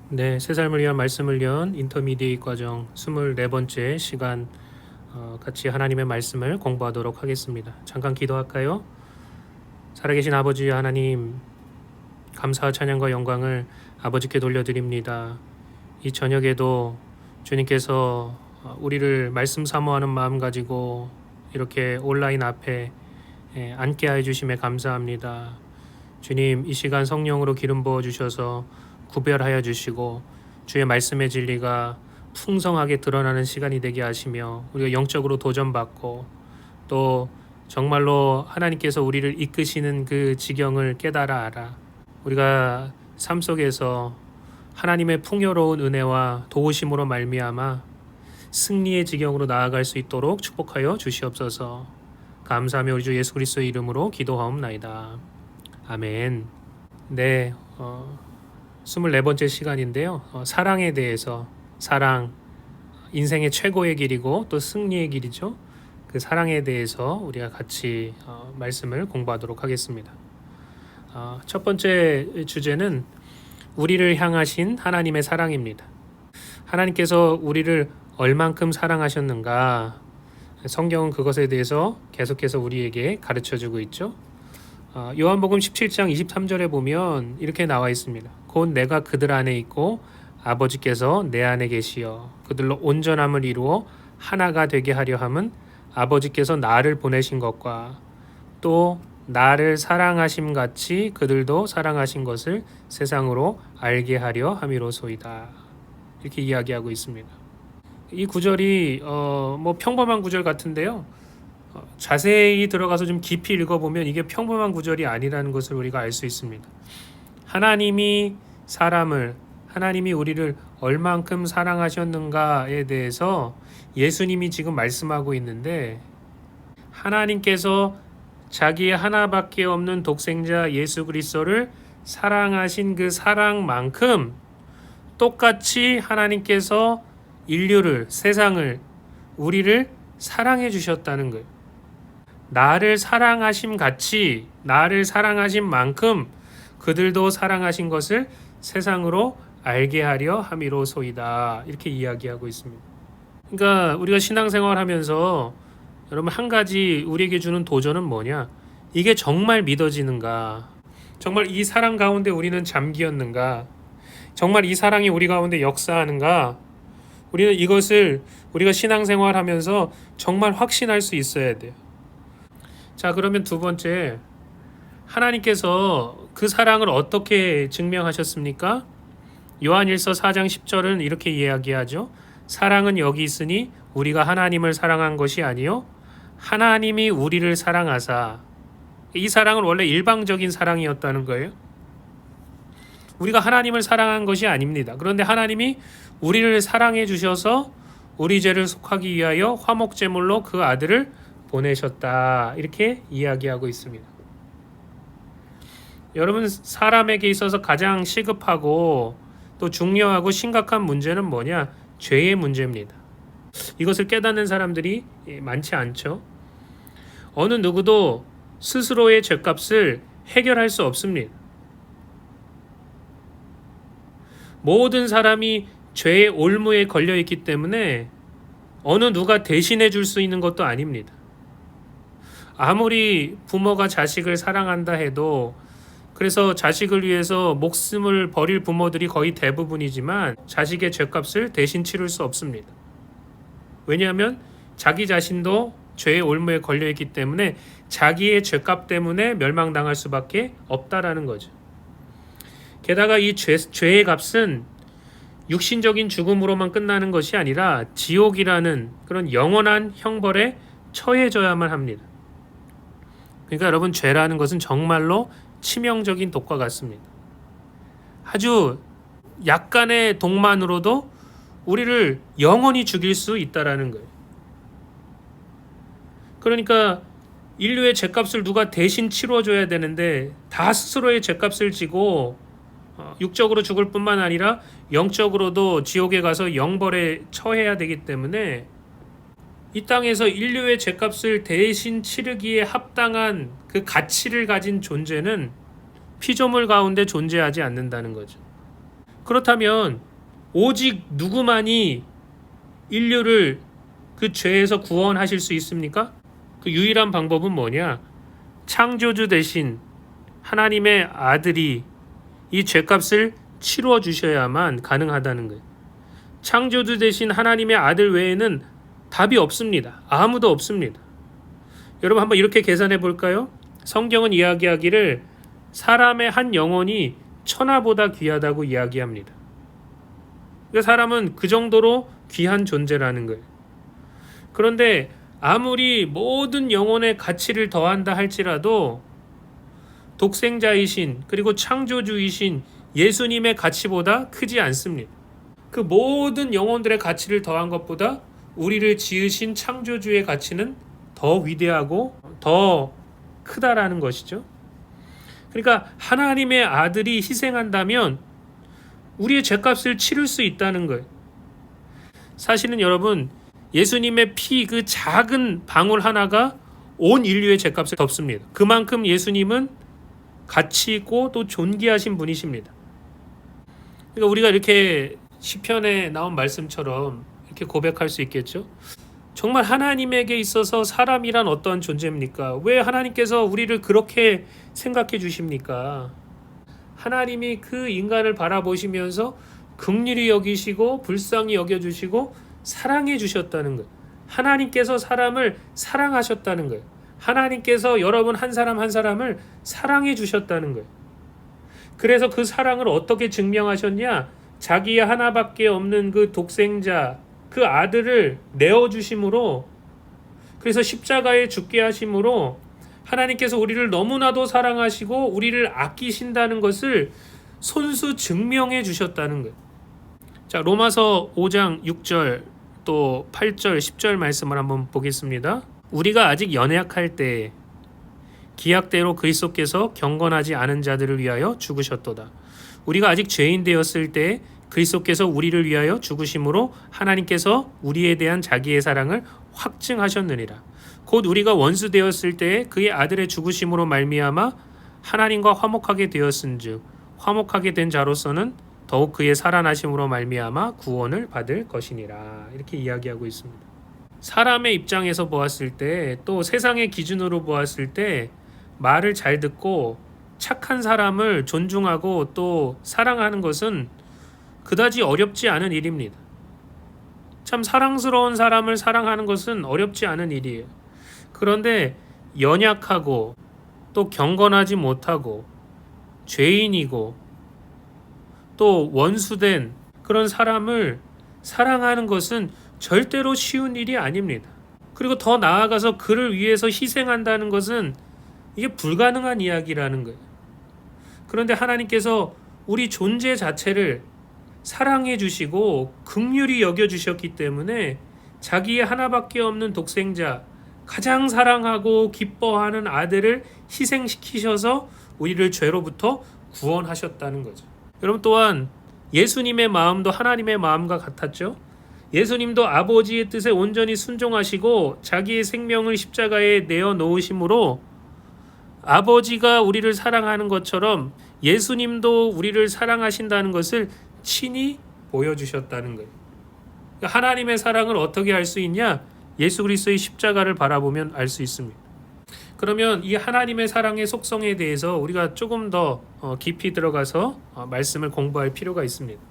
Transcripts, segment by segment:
네, 새 삶을 위한 말씀을 연 인터미디에이트 과정 24번째 시간 같이 하나님의 말씀을 공부하도록 하겠습니다. 잠깐 기도할까요? 살아계신 아버지 하나님, 감사와 찬양과 영광을 아버지께 돌려드립니다. 이 저녁에도 주님께서 우리를 말씀 사모하는 마음 가지고 이렇게 온라인 앞에 앉게 해 주심에 감사합니다. 주님, 이 시간 성령으로 기름 부어 주셔서 구별하여 주시고 주의 말씀의 진리가 풍성하게 드러나는 시간이 되게 하시며 우리가 영적으로 도전받고 또 정말로 하나님께서 우리를 이끄시는 그 지경을 깨달아 알아 우리가 삶 속에서 하나님의 풍요로운 은혜와 도우심으로 말미암아 승리의 지경으로 나아갈 수 있도록 축복하여 주시옵소서. 감사하며 우리 주 예수 그리스도의 이름으로 기도하옵나이다. 아멘. 네, 24번째 시간인데요. 사랑에 대해서, 사랑, 인생의 최고의 길이고 또 승리의 길이죠. 그 사랑에 대해서 우리가 같이 말씀을 공부하도록 하겠습니다. 첫 번째 주제는 우리를 향하신 하나님의 사랑입니다. 하나님께서 우리를 얼만큼 사랑하셨는가, 성경은 그것에 대해서 계속해서 우리에게 가르쳐주고 있죠. 요한복음 17장 23절에 보면 이렇게 나와 있습니다. 곧 내가 그들 안에 있고 아버지께서 내 안에 계시어 그들로 온전함을 이루어 하나가 되게 하려 함은 아버지께서 나를 보내신 것과 또 나를 사랑하심 같이 그들도 사랑하신 것을 세상으로 알게 하려 함이로소이다. 이렇게 이야기하고 있습니다. 이 구절이 뭐 평범한 구절 같은데요. 자세히 들어가서 좀 깊이 읽어보면 이게 평범한 구절이 아니라는 것을 우리가 알 수 있습니다. 하나님이 하나님이 우리를 얼만큼 사랑하셨는가에 대해서 예수님이 지금 말씀하고 있는데, 하나님께서 자기의 하나밖에 없는 독생자 예수 그리스도를 사랑하신 그 사랑만큼 똑같이 하나님께서 인류를, 세상을, 우리를 사랑해 주셨다는 거예요. 나를 사랑하심 같이, 나를 사랑하신 만큼 그들도 사랑하신 것을 세상으로 알게 하려 함이로소이다. 이렇게 이야기하고 있습니다. 그러니까 우리가 신앙생활 하면서 여러분, 한 가지 우리에게 주는 도전은 뭐냐? 이게 정말 믿어지는가? 정말 이 사랑 가운데 우리는 잠기었는가? 정말 이 사랑이 우리 가운데 역사하는가? 우리는 이것을 우리가 신앙생활 하면서 정말 확신할 수 있어야 돼요. 자, 그러면 두 번째, 하나님께서 그 사랑을 어떻게 증명하셨습니까? 요한일서 4장 10절은 이렇게 이야기하죠. 사랑은 여기 있으니 우리가 하나님을 사랑한 것이 아니요 하나님이 우리를 사랑하사. 이 사랑은 원래 일방적인 사랑이었다는 거예요. 우리가 하나님을 사랑한 것이 아닙니다. 그런데 하나님이 우리를 사랑해 주셔서 우리 죄를 속하기 위하여 화목제물로 그 아들을 보내셨다. 이렇게 이야기하고 있습니다. 여러분, 사람에게 있어서 가장 시급하고 또 중요하고 심각한 문제는 뭐냐? 죄의 문제입니다. 이것을 깨닫는 사람들이 많지 않죠. 어느 누구도 스스로의 죄값을 해결할 수 없습니다. 모든 사람이 죄의 올무에 걸려 있기 때문에 어느 누가 대신해 줄 수 있는 것도 아닙니다. 아무리 부모가 자식을 사랑한다 해도, 그래서 자식을 위해서 목숨을 버릴 부모들이 거의 대부분이지만 자식의 죄값을 대신 치를 수 없습니다. 왜냐하면 자기 자신도 죄의 올무에 걸려있기 때문에 자기의 죄값 때문에 멸망당할 수밖에 없다라는 거죠. 게다가 이 죄의 값은 육신적인 죽음으로만 끝나는 것이 아니라 지옥이라는 그런 영원한 형벌에 처해져야만 합니다. 그러니까 여러분, 죄라는 것은 정말로 치명적인 독과 같습니다. 아주 약간의 독만으로도 우리를 영원히 죽일 수 있다라는 거예요. 그러니까 인류의 죄값을 누가 대신 치러줘야 되는데 다 스스로의 죄값을 지고 육적으로 죽을 뿐만 아니라 영적으로도 지옥에 가서 영벌에 처해야 되기 때문에 이 땅에서 인류의 죄값을 대신 치르기에 합당한 그 가치를 가진 존재는 피조물 가운데 존재하지 않는다는 거죠. 그렇다면 오직 누구만이 인류를 그 죄에서 구원하실 수 있습니까? 그 유일한 방법은 뭐냐? 창조주 대신 하나님의 아들이 이 죄값을 치루어 주셔야만 가능하다는 거예요. 창조주 대신 하나님의 아들 외에는 답이 없습니다. 아무도 없습니다. 여러분 한번 이렇게 계산해 볼까요? 성경은 이야기하기를 사람의 한 영혼이 천하보다 귀하다고 이야기합니다. 그러니까 사람은 그 정도로 귀한 존재라는 거예요. 그런데 아무리 모든 영혼의 가치를 더한다 할지라도 독생자이신 그리고 창조주이신 예수님의 가치보다 크지 않습니다. 그 모든 영혼들의 가치를 더한 것보다 우리를 지으신 창조주의 가치는 더 위대하고 더 크다라는 것이죠. 그러니까 하나님의 아들이 희생한다면 우리의 죄값을 치를 수 있다는 거예요. 사실은 여러분, 예수님의 피 그 작은 방울 하나가 온 인류의 죄값을 덮습니다. 그만큼 예수님은 가치 있고 또 존귀하신 분이십니다. 그러니까 우리가 이렇게 시편에 나온 말씀처럼 이렇게 고백할 수 있겠죠. 정말 하나님에게 있어서 사람이란 어떠한 존재입니까? 왜 하나님께서 우리를 그렇게 생각해 주십니까? 하나님이 그 인간을 바라보시면서 긍휼히 여기시고 불쌍히 여겨주시고 사랑해 주셨다는 거예요. 하나님께서 사람을 사랑하셨다는 거예요. 하나님께서 여러분 한 사람 한 사람을 사랑해 주셨다는 거예요. 그래서 그 사랑을 어떻게 증명하셨냐? 자기의 하나밖에 없는 그 독생자, 그 아들을 내어주심으로, 그래서 십자가에 죽게 하심으로 하나님께서 우리를 너무나도 사랑하시고 우리를 아끼신다는 것을 손수 증명해 주셨다는 거예요. 자, 로마서 5장 6절 또 8절 10절 말씀을 한번 보겠습니다. 우리가 아직 연약할 때 기약대로 그리스도께서 경건하지 않은 자들을 위하여 죽으셨도다. 우리가 아직 죄인 되었을 때 그리스도께서 우리를 위하여 죽으심으로 하나님께서 우리에 대한 자기의 사랑을 확증하셨느니라. 곧 우리가 원수 되었을 때 그의 아들의 죽으심으로 말미암아 하나님과 화목하게 되었은즉 화목하게 된 자로서는 더욱 그의 살아나심으로 말미암아 구원을 받을 것이니라. 이렇게 이야기하고 있습니다. 사람의 입장에서 보았을 때 또 세상의 기준으로 보았을 때 말을 잘 듣고 착한 사람을 존중하고 또 사랑하는 것은 그다지 어렵지 않은 일입니다. 참 사랑스러운 사람을 사랑하는 것은 어렵지 않은 일이에요. 그런데 연약하고 또 경건하지 못하고 죄인이고 또 원수된 그런 사람을 사랑하는 것은 절대로 쉬운 일이 아닙니다. 그리고 더 나아가서 그를 위해서 희생한다는 것은 이게 불가능한 이야기라는 거예요. 그런데 하나님께서 우리 존재 자체를 사랑해 주시고 긍휼히 여겨 주셨기 때문에 자기의 하나밖에 없는 독생자, 가장 사랑하고 기뻐하는 아들을 희생시키셔서 우리를 죄로부터 구원하셨다는 거죠. 여러분 또한 예수님의 마음도 하나님의 마음과 같았죠. 예수님도 아버지의 뜻에 온전히 순종하시고 자기의 생명을 십자가에 내어 놓으심으로 아버지가 우리를 사랑하는 것처럼 예수님도 우리를 사랑하신다는 것을 친히 보여주셨다는 거예요. 하나님의 사랑을 어떻게 알 수 있냐? 예수 그리스도의 십자가를 바라보면 알 수 있습니다. 그러면 이 하나님의 사랑의 속성에 대해서 우리가 조금 더 깊이 들어가서 말씀을 공부할 필요가 있습니다.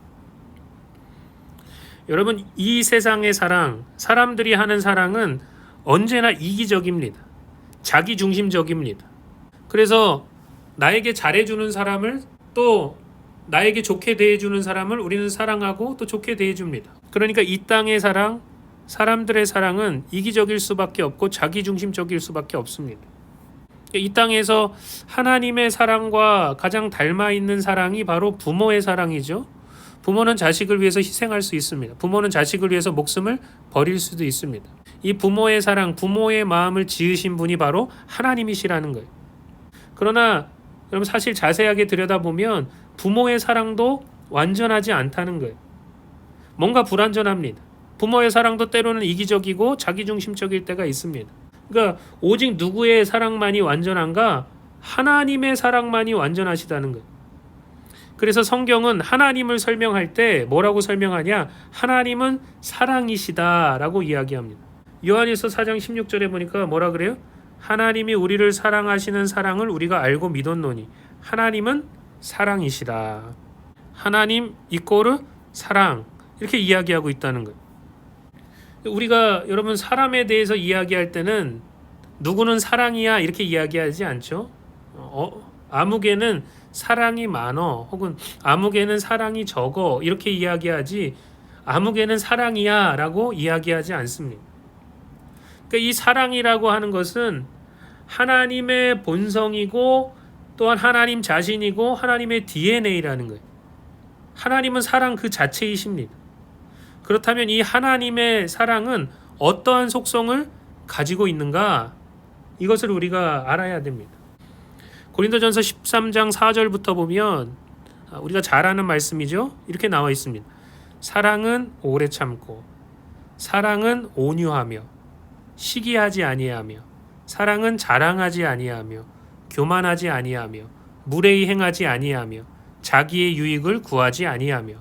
여러분, 이 세상의 사랑, 사람들이 하는 사랑은 언제나 이기적입니다. 자기중심적입니다. 그래서 나에게 잘해주는 사람을 또 나에게 좋게 대해주는 사람을 우리는 사랑하고 또 좋게 대해줍니다. 그러니까 이 땅의 사랑, 사람들의 사랑은 이기적일 수밖에 없고 자기중심적일 수밖에 없습니다. 이 땅에서 하나님의 사랑과 가장 닮아있는 사랑이 바로 부모의 사랑이죠. 부모는 자식을 위해서 희생할 수 있습니다. 부모는 자식을 위해서 목숨을 버릴 수도 있습니다. 이 부모의 사랑, 부모의 마음을 지으신 분이 바로 하나님이시라는 거예요. 그러나 여러분 사실 자세하게 들여다보면 부모의 사랑도 완전하지 않다는 거예요. 뭔가 불완전합니다. 부모의 사랑도 때로는 이기적이고 자기중심적일 때가 있습니다. 그러니까 오직 누구의 사랑만이 완전한가? 하나님의 사랑만이 완전하시다는 거예요. 그래서 성경은 하나님을 설명할 때 뭐라고 설명하냐? 하나님은 사랑이시다라고 이야기합니다. 요한일서 4장 16절에 보니까 뭐라 그래요? 하나님이 우리를 사랑하시는 사랑을 우리가 알고 믿었노니 하나님은 사랑이시다. 하나님 이꼬르 사랑, 이렇게 이야기하고 있다는 거예요. 우리가 여러분 사람에 대해서 이야기할 때는 누구는 사랑이야 이렇게 이야기하지 않죠. 아무개는 사랑이 많어, 혹은 아무개는 사랑이 적어, 이렇게 이야기하지 아무개는 사랑이야 라고 이야기하지 않습니다. 그러니까 이 사랑이라고 하는 것은 하나님의 본성이고 또한 하나님 자신이고 하나님의 DNA라는 거예요. 하나님은 사랑 그 자체이십니다. 그렇다면 이 하나님의 사랑은 어떠한 속성을 가지고 있는가? 이것을 우리가 알아야 됩니다. 고린도전서 13장 4절부터 보면 우리가 잘 아는 말씀이죠. 이렇게 나와 있습니다. 사랑은 오래 참고, 사랑은 온유하며, 시기하지 아니하며, 사랑은 자랑하지 아니하며, 교만하지 아니하며, 무례히 행하지 아니하며, 자기의 유익을 구하지 아니하며,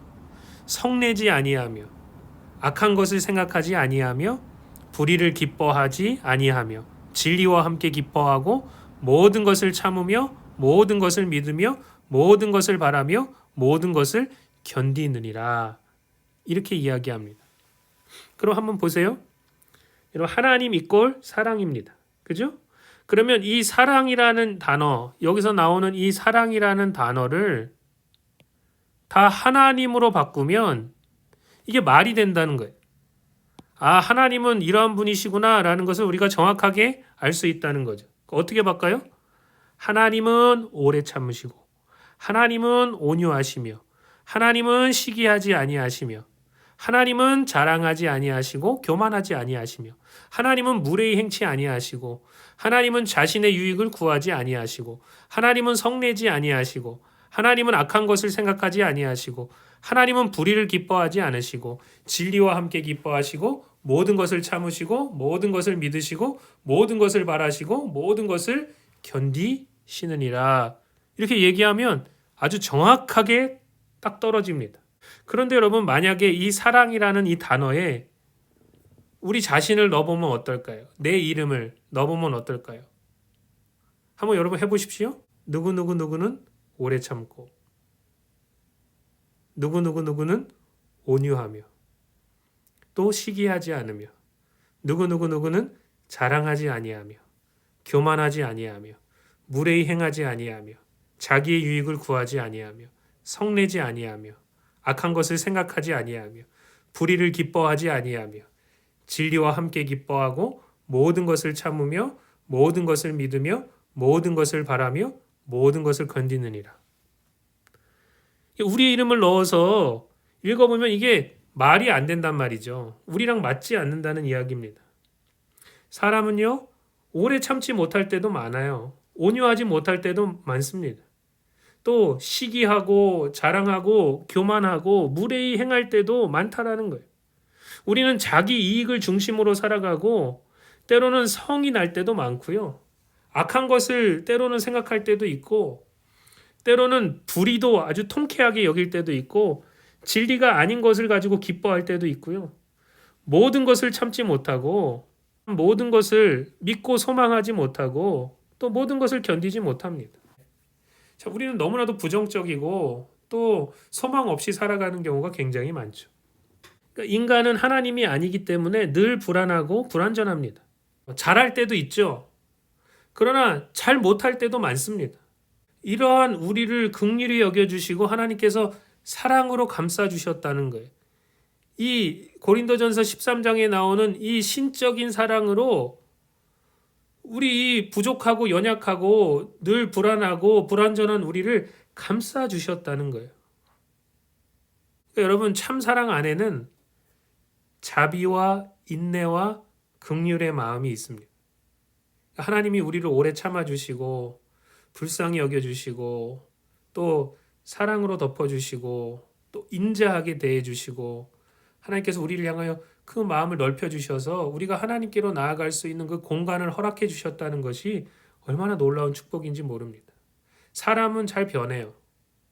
성내지 아니하며, 악한 것을 생각하지 아니하며, 불의를 기뻐하지 아니하며, 진리와 함께 기뻐하고, 모든 것을 참으며, 모든 것을 믿으며, 모든 것을 바라며, 모든 것을 견디느니라. 이렇게 이야기합니다. 그럼 한번 보세요. 여러분, 하나님 이꼴 사랑입니다. 그죠? 그러면 이 사랑이라는 단어, 여기서 나오는 이 사랑이라는 단어를 다 하나님으로 바꾸면 이게 말이 된다는 거예요. 아, 하나님은 이러한 분이시구나 라는 것을 우리가 정확하게 알 수 있다는 거죠. 어떻게 바꿔요? 하나님은 오래 참으시고, 하나님은 온유하시며, 하나님은 시기하지 아니하시며, 하나님은 자랑하지 아니하시고 교만하지 아니하시며, 하나님은 무례히 행치 아니하시고, 하나님은 자신의 유익을 구하지 아니하시고, 하나님은 성내지 아니하시고, 하나님은 악한 것을 생각하지 아니하시고, 하나님은 불의를 기뻐하지 않으시고, 진리와 함께 기뻐하시고, 모든 것을 참으시고, 모든 것을 믿으시고, 모든 것을 바라시고, 모든 것을 견디시느니라. 이렇게 얘기하면 아주 정확하게 딱 떨어집니다. 그런데 여러분, 만약에 이 사랑이라는 이 단어에 우리 자신을 넣어보면 어떨까요? 내 이름을 넣어보면 어떨까요? 한번 여러분 해보십시오. 누구누구누구는 오래 참고, 누구누구누구는 온유하며, 또 시기하지 않으며, 누구누구누구는 자랑하지 아니하며, 교만하지 아니하며, 무례히 행하지 아니하며, 자기의 유익을 구하지 아니하며, 성내지 아니하며, 악한 것을 생각하지 아니하며, 불의를 기뻐하지 아니하며, 진리와 함께 기뻐하고, 모든 것을 참으며, 모든 것을 믿으며, 모든 것을 바라며, 모든 것을 견디느니라. 우리의 이름을 넣어서 읽어보면 이게 말이 안 된단 말이죠. 우리랑 맞지 않는다는 이야기입니다. 사람은요, 오래 참지 못할 때도 많아요. 온유하지 못할 때도 많습니다. 또 시기하고 자랑하고 교만하고 무례히 행할 때도 많다라는 거예요. 우리는 자기 이익을 중심으로 살아가고 때로는 성이 날 때도 많고요. 악한 것을 때로는 생각할 때도 있고, 때로는 불의도 아주 통쾌하게 여길 때도 있고, 진리가 아닌 것을 가지고 기뻐할 때도 있고요. 모든 것을 참지 못하고, 모든 것을 믿고 소망하지 못하고, 또 모든 것을 견디지 못합니다. 자, 우리는 너무나도 부정적이고 또 소망 없이 살아가는 경우가 굉장히 많죠. 그러니까 인간은 하나님이 아니기 때문에 늘 불안하고 불완전합니다. 잘할 때도 있죠. 그러나 잘 못할 때도 많습니다. 이러한 우리를 긍휼히 여겨주시고 하나님께서 사랑으로 감싸주셨다는 거예요. 이 고린도전서 13장에 나오는 이 신적인 사랑으로 우리 이 부족하고 연약하고 늘 불안하고 불완전한 우리를 감싸주셨다는 거예요. 그러니까 여러분, 참 사랑 안에는 자비와 인내와 긍휼의 마음이 있습니다. 하나님이 우리를 오래 참아주시고 불쌍히 여겨주시고 또 사랑으로 덮어주시고 또 인자하게 대해주시고, 하나님께서 우리를 향하여 그 마음을 넓혀주셔서 우리가 하나님께로 나아갈 수 있는 그 공간을 허락해 주셨다는 것이 얼마나 놀라운 축복인지 모릅니다. 사람은 잘 변해요.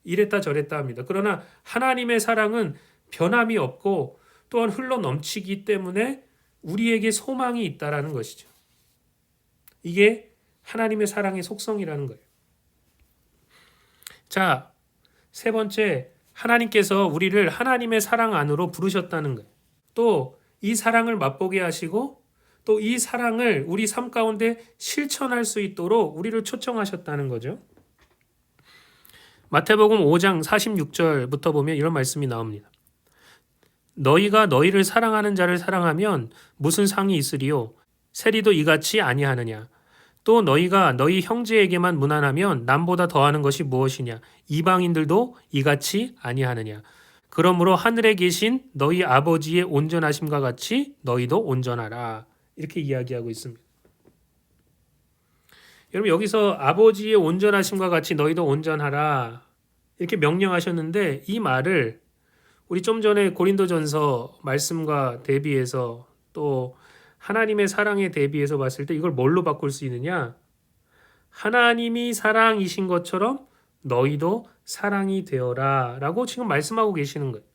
이랬다 저랬다 합니다. 그러나 하나님의 사랑은 변함이 없고 또한 흘러 넘치기 때문에 우리에게 소망이 있다라는 것이죠. 이게 하나님의 사랑의 속성이라는 거예요. 자, 세 번째, 하나님께서 우리를 하나님의 사랑 안으로 부르셨다는 거예요. 또 이 사랑을 맛보게 하시고 또 이 사랑을 우리 삶 가운데 실천할 수 있도록 우리를 초청하셨다는 거죠. 마태복음 5장 46절부터 보면 이런 말씀이 나옵니다. 너희가 너희를 사랑하는 자를 사랑하면 무슨 상이 있으리요? 세리도 이같이 아니하느냐? 또 너희가 너희 형제에게만 무난하면 남보다 더하는 것이 무엇이냐? 이방인들도 이같이 아니하느냐? 그러므로 하늘에 계신 너희 아버지의 온전하심과 같이 너희도 온전하라. 이렇게 이야기하고 있습니다. 여러분 여기서 아버지의 온전하심과 같이 너희도 온전하라. 이렇게 명령하셨는데 이 말을 우리 좀 전에 고린도전서 말씀과 대비해서 또 하나님의 사랑에 대비해서 봤을 때 이걸 뭘로 바꿀 수 있느냐? 하나님이 사랑이신 것처럼 너희도 사랑이 되어라 라고 지금 말씀하고 계시는 거예요.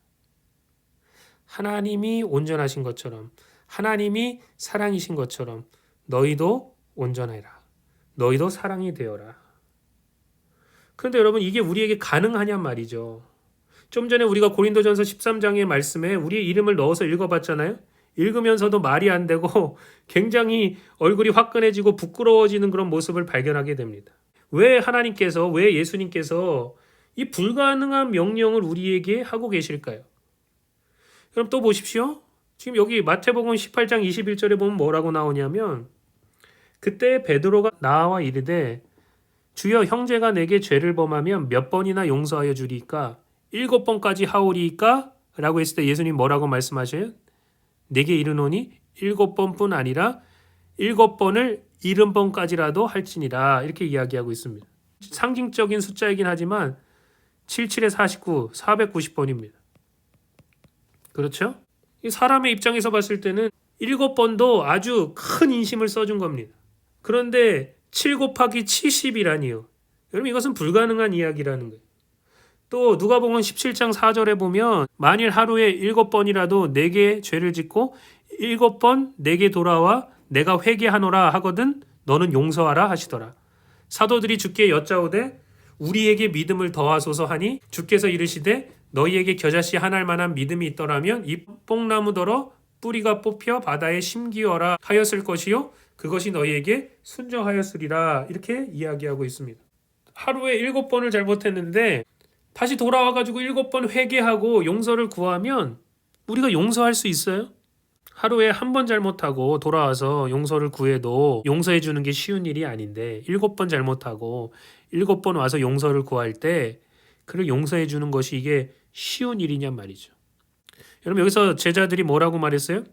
하나님이 온전하신 것처럼 하나님이 사랑이신 것처럼 너희도 온전해라. 너희도 사랑이 되어라. 그런데 여러분 이게 우리에게 가능하냔 말이죠. 좀 전에 우리가 고린도전서 13장의 말씀에 우리의 이름을 넣어서 읽어봤잖아요. 읽으면서도 말이 안 되고 굉장히 얼굴이 화끈해지고 부끄러워지는 그런 모습을 발견하게 됩니다. 왜 하나님께서, 왜 예수님께서 이 불가능한 명령을 우리에게 하고 계실까요? 그럼 또 보십시오. 지금 여기 마태복음 18장 21절에 보면 뭐라고 나오냐면 그때 베드로가 나와 이르되 주여 형제가 내게 죄를 범하면 몇 번이나 용서하여 주리이까? 7번까지 하오리이까? 라고 했을 때 예수님 뭐라고 말씀하셔요? 내게 이르노니 7번뿐 아니라 7번을 70번까지라도 할지니라. 이렇게 이야기하고 있습니다. 상징적인 숫자이긴 하지만 77에 49, 490번입니다. 그렇죠? 이 사람의 입장에서 봤을 때는 7번도 아주 큰 인심을 써준 겁니다. 그런데 7 곱하기 70이라니요. 여러분 이것은 불가능한 이야기라는 거예요. 또 누가복음 17장 4절에 보면 만일 하루에 7번이라도 내게 죄를 짓고 7번 내게 돌아와 내가 회개하노라 하거든 너는 용서하라 하시더라. 사도들이 주께 여짜오되 우리에게 믿음을 더하소서 하니 주께서 이르시되 너희에게 겨자씨 하나할 만한 믿음이 있더라면 이 뽕나무더러 뿌리가 뽑혀 바다에 심기어라 하였을 것이요 그것이 너희에게 순종하였으리라. 이렇게 이야기하고 있습니다. 하루에 7번을 잘못했는데 다시 돌아와가지고 7번 회개하고 용서를 구하면 우리가 용서할 수 있어요? 하루에 한 번 잘못하고 돌아와서 용서를 구해도 용서해 주는 게 쉬운 일이 아닌데 7번 잘못하고 7번 와서 용서를 구할 때 그를 용서해 주는 것이 이게 쉬운 일이냔 말이죠. 여러분 여기서 제자들이 뭐라고 말했어요?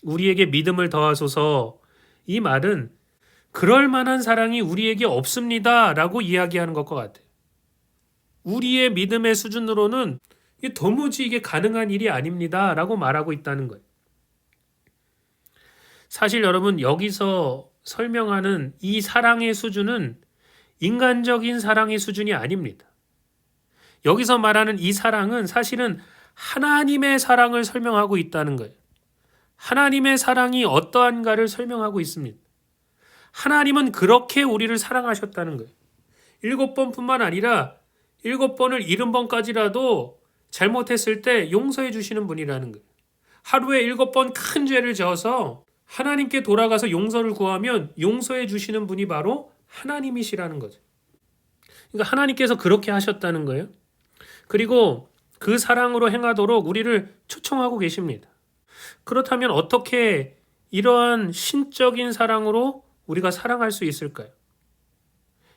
우리에게 믿음을 더하소서. 이 말은 그럴 만한 사랑이 우리에게 없습니다 라고 이야기하는 것과 같아요. 우리의 믿음의 수준으로는 이게 도무지 이게 가능한 일이 아닙니다 라고 말하고 있다는 거예요. 사실 여러분 여기서 설명하는 이 사랑의 수준은 인간적인 사랑의 수준이 아닙니다. 여기서 말하는 이 사랑은 사실은 하나님의 사랑을 설명하고 있다는 거예요. 하나님의 사랑이 어떠한가를 설명하고 있습니다. 하나님은 그렇게 우리를 사랑하셨다는 거예요. 7번뿐만 아니라 7번을 70번까지라도 잘못했을 때 용서해 주시는 분이라는 거예요. 하루에 7번 큰 죄를 져서 하나님께 돌아가서 용서를 구하면 용서해 주시는 분이 바로 하나님이시라는 거죠. 그러니까 하나님께서 그렇게 하셨다는 거예요. 그리고 그 사랑으로 행하도록 우리를 초청하고 계십니다. 그렇다면 어떻게 이러한 신적인 사랑으로 우리가 사랑할 수 있을까요?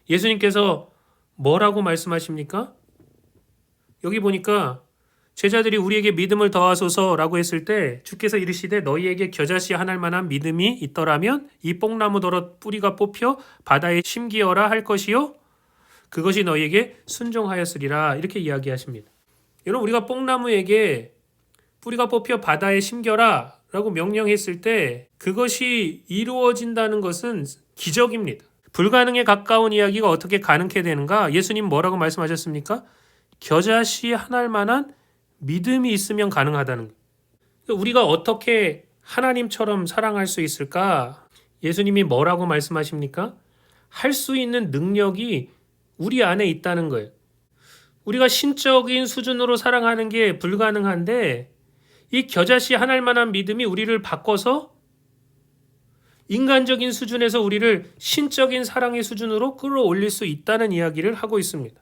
예수님께서 뭐라고 말씀하십니까? 여기 보니까 제자들이 우리에게 믿음을 더하소서라고 했을 때 주께서 이르시되 너희에게 겨자씨 하나할 만한 믿음이 있더라면 이 뽕나무더러 뿌리가 뽑혀 바다에 심기어라 할 것이요 그것이 너희에게 순종하였으리라. 이렇게 이야기하십니다. 여러분 우리가 뽕나무에게 뿌리가 뽑혀 바다에 심겨라 라고 명령했을 때 그것이 이루어진다는 것은 기적입니다. 불가능에 가까운 이야기가 어떻게 가능케 되는가? 예수님 뭐라고 말씀하셨습니까? 겨자씨 하나일 만한 믿음이 있으면 가능하다는 거예요. 우리가 어떻게 하나님처럼 사랑할 수 있을까? 예수님이 뭐라고 말씀하십니까? 할 수 있는 능력이 우리 안에 있다는 거예요. 우리가 신적인 수준으로 사랑하는 게 불가능한데 이 겨자씨 하나일 만한 믿음이 우리를 바꿔서 인간적인 수준에서 우리를 신적인 사랑의 수준으로 끌어올릴 수 있다는 이야기를 하고 있습니다.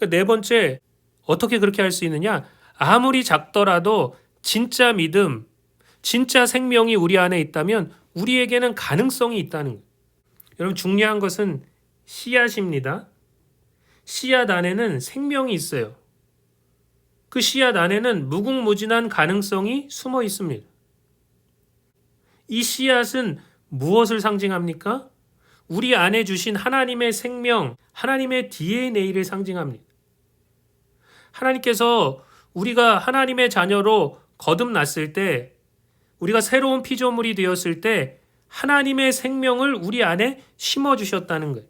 네 번째, 어떻게 그렇게 할 수 있느냐? 아무리 작더라도 진짜 믿음, 진짜 생명이 우리 안에 있다면 우리에게는 가능성이 있다는 거예요. 여러분, 중요한 것은 씨앗입니다. 씨앗 안에는 생명이 있어요. 그 씨앗 안에는 무궁무진한 가능성이 숨어 있습니다. 이 씨앗은 무엇을 상징합니까? 우리 안에 주신 하나님의 생명, 하나님의 DNA를 상징합니다. 하나님께서 우리가 하나님의 자녀로 거듭났을 때, 우리가 새로운 피조물이 되었을 때 하나님의 생명을 우리 안에 심어주셨다는 거예요.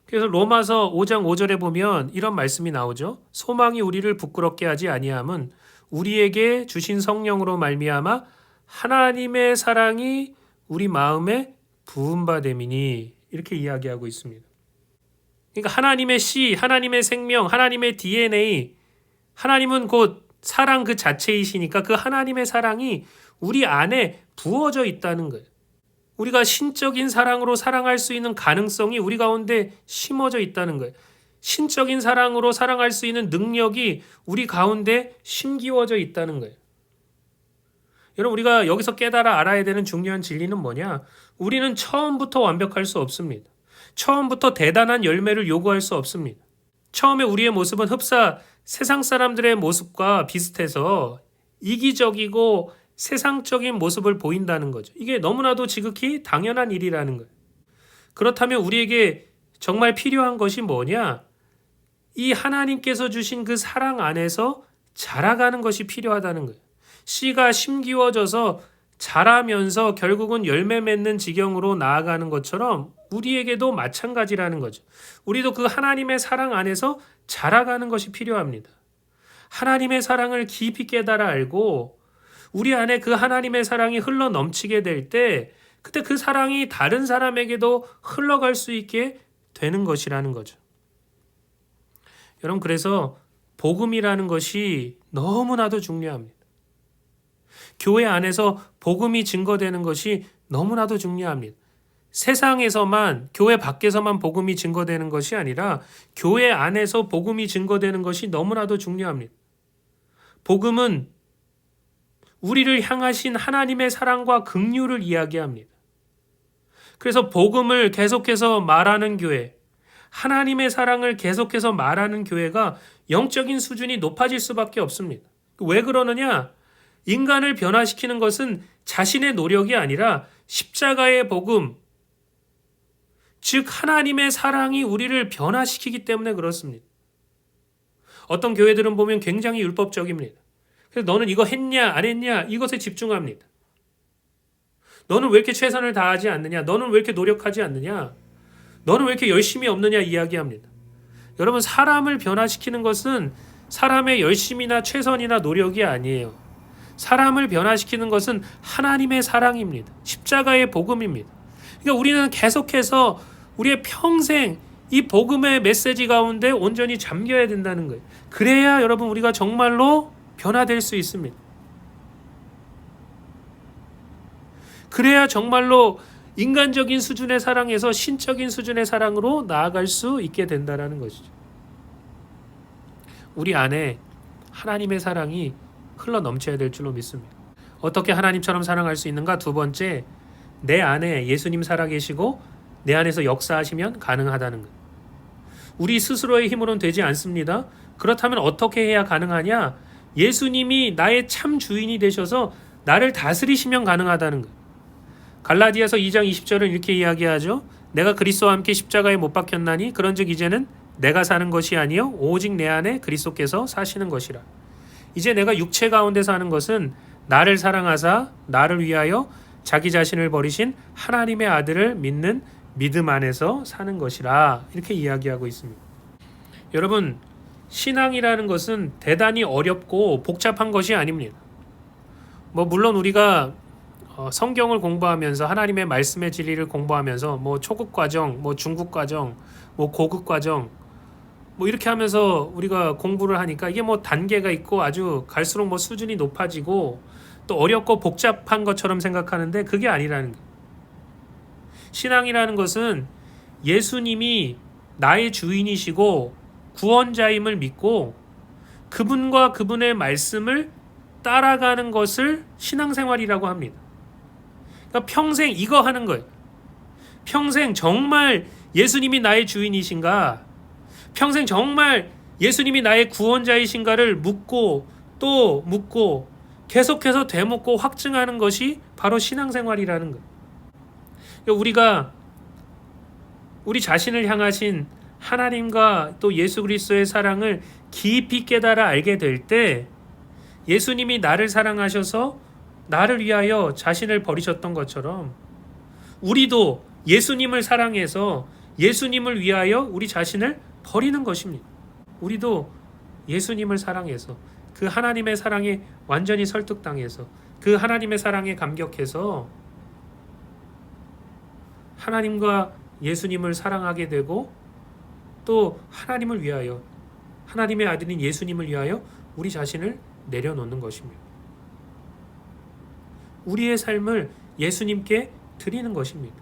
그래서 로마서 5장 5절에 보면 이런 말씀이 나오죠. 소망이 우리를 부끄럽게 하지 아니함은 우리에게 주신 성령으로 말미암아 하나님의 사랑이 우리 마음에 부음받음이니, 이렇게 이야기하고 있습니다. 그러니까 하나님의 씨, 하나님의 생명, 하나님의 DNA, 하나님은 곧 사랑 그 자체이시니까 그 하나님의 사랑이 우리 안에 부어져 있다는 거예요. 우리가 신적인 사랑으로 사랑할 수 있는 가능성이 우리 가운데 심어져 있다는 거예요. 신적인 사랑으로 사랑할 수 있는 능력이 우리 가운데 심기워져 있다는 거예요. 여러분, 우리가 여기서 깨달아 알아야 되는 중요한 진리는 뭐냐? 우리는 처음부터 완벽할 수 없습니다. 처음부터 대단한 열매를 요구할 수 없습니다. 처음에 우리의 모습은 흡사 세상 사람들의 모습과 비슷해서 이기적이고 세상적인 모습을 보인다는 거죠. 이게 너무나도 지극히 당연한 일이라는 거예요. 그렇다면 우리에게 정말 필요한 것이 뭐냐? 이 하나님께서 주신 그 사랑 안에서 자라가는 것이 필요하다는 거예요. 씨가 심기워져서 자라면서 결국은 열매 맺는 지경으로 나아가는 것처럼 우리에게도 마찬가지라는 거죠. 우리도 그 하나님의 사랑 안에서 자라가는 것이 필요합니다. 하나님의 사랑을 깊이 깨달아 알고 우리 안에 그 하나님의 사랑이 흘러 넘치게 될 때 그때 그 사랑이 다른 사람에게도 흘러갈 수 있게 되는 것이라는 거죠. 여러분, 그래서 복음이라는 것이 너무나도 중요합니다. 교회 안에서 복음이 증거되는 것이 너무나도 중요합니다. 세상에서만, 교회 밖에서만 복음이 증거되는 것이 아니라 교회 안에서 복음이 증거되는 것이 너무나도 중요합니다. 복음은 우리를 향하신 하나님의 사랑과 긍휼을 이야기합니다. 그래서 복음을 계속해서 말하는 교회, 하나님의 사랑을 계속해서 말하는 교회가 영적인 수준이 높아질 수밖에 없습니다. 왜 그러느냐? 인간을 변화시키는 것은 자신의 노력이 아니라 십자가의 복음, 즉 하나님의 사랑이 우리를 변화시키기 때문에 그렇습니다. 어떤 교회들은 보면 굉장히 율법적입니다. 그래서 너는 이거 했냐 안 했냐 이것에 집중합니다. 너는 왜 이렇게 최선을 다하지 않느냐, 너는 왜 이렇게 노력하지 않느냐, 너는 왜 이렇게 열심히 없느냐 이야기합니다. 여러분, 사람을 변화시키는 것은 사람의 열심이나 최선이나 노력이 아니에요. 사람을 변화시키는 것은 하나님의 사랑입니다. 십자가의 복음입니다. 그러니까 우리는 계속해서 우리의 평생 이 복음의 메시지 가운데 온전히 잠겨야 된다는 거예요. 그래야 여러분 우리가 정말로 변화될 수 있습니다. 그래야 정말로 인간적인 수준의 사랑에서 신적인 수준의 사랑으로 나아갈 수 있게 된다는 것이죠. 우리 안에 하나님의 사랑이 흘러 넘쳐야 될 줄로 믿습니다. 어떻게 하나님처럼 사랑할 수 있는가? 두 번째, 내 안에 예수님 살아계시고 내 안에서 역사하시면 가능하다는 것. 우리 스스로의 힘으로는 되지 않습니다. 그렇다면 어떻게 해야 가능하냐? 예수님이 나의 참 주인이 되셔서 나를 다스리시면 가능하다는 것. 갈라디아서 2장 20절은 이렇게 이야기하죠. 내가 그리스도와 함께 십자가에 못 박혔나니 그런즉 이제는 내가 사는 것이 아니요 오직 내 안에 그리스도께서 사시는 것이라. 이제 내가 육체 가운데 사는 것은 나를 사랑하사 나를 위하여 자기 자신을 버리신 하나님의 아들을 믿는 믿음 안에서 사는 것이라, 이렇게 이야기하고 있습니다. 여러분, 신앙이라는 것은 대단히 어렵고 복잡한 것이 아닙니다. 물론 우리가 성경을 공부하면서 하나님의 말씀의 진리를 공부하면서 초급 과정, 중급 과정, 고급 과정 이렇게 하면서 우리가 공부를 하니까 이게 단계가 있고 아주 갈수록 수준이 높아지고 또 어렵고 복잡한 것처럼 생각하는데 그게 아니라는 거예요. 신앙이라는 것은 예수님이 나의 주인이시고 구원자임을 믿고 그분과 그분의 말씀을 따라가는 것을 신앙생활이라고 합니다. 그러니까 평생 이거 하는 거예요. 평생 정말 예수님이 나의 주인이신가? 평생 정말 예수님이 나의 구원자이신가를 묻고 또 묻고 계속해서 되묻고 확증하는 것이 바로 신앙생활이라는 거예요. 그러니까 우리가 우리 자신을 향하신 하나님과 또 예수 그리스도의 사랑을 깊이 깨달아 알게 될 때 예수님이 나를 사랑하셔서 나를 위하여 자신을 버리셨던 것처럼 우리도 예수님을 사랑해서 예수님을 위하여 우리 자신을 버리는 것입니다. 우리도 예수님을 사랑해서 그 하나님의 사랑에 완전히 설득당해서 그 하나님의 사랑에 감격해서 하나님과 예수님을 사랑하게 되고 또 하나님을 위하여 하나님의 아들인 예수님을 위하여 우리 자신을 내려놓는 것입니다. 우리의 삶을 예수님께 드리는 것입니다.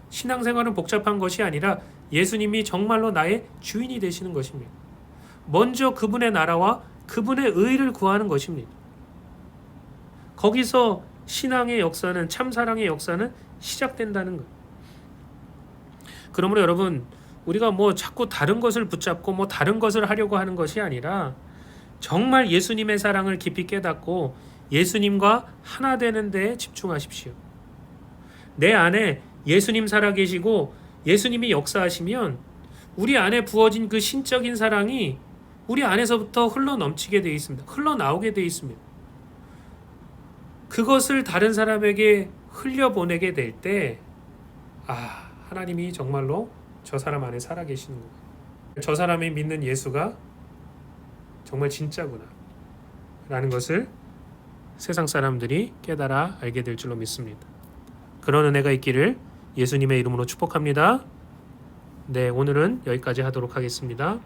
신앙생활은 복잡한 것이 아니라 예수님이 정말로 나의 주인이 되시는 것입니다. 먼저 그분의 나라와 그분의 의를 구하는 것입니다. 거기서 신앙의 역사는 참사랑의 역사는 시작된다는 것. 그러므로 여러분 우리가 자꾸 다른 것을 붙잡고 다른 것을 하려고 하는 것이 아니라 정말 예수님의 사랑을 깊이 깨닫고 예수님과 하나 되는 데에 집중하십시오. 내 안에 예수님 살아계시고 예수님이 역사하시면 우리 안에 부어진 그 신적인 사랑이 우리 안에서부터 흘러넘치게 되어 있습니다. 흘러나오게 되어 있습니다. 그것을 다른 사람에게 흘려보내게 될 때 하나님이 정말로 저 사람 안에 살아계시는 거예요. 저 사람이 믿는 예수가 정말 진짜구나 라는 것을 세상 사람들이 깨달아 알게 될 줄로 믿습니다. 그런 은혜가 있기를 예수님의 이름으로 축복합니다. 네, 오늘은 여기까지 하도록 하겠습니다.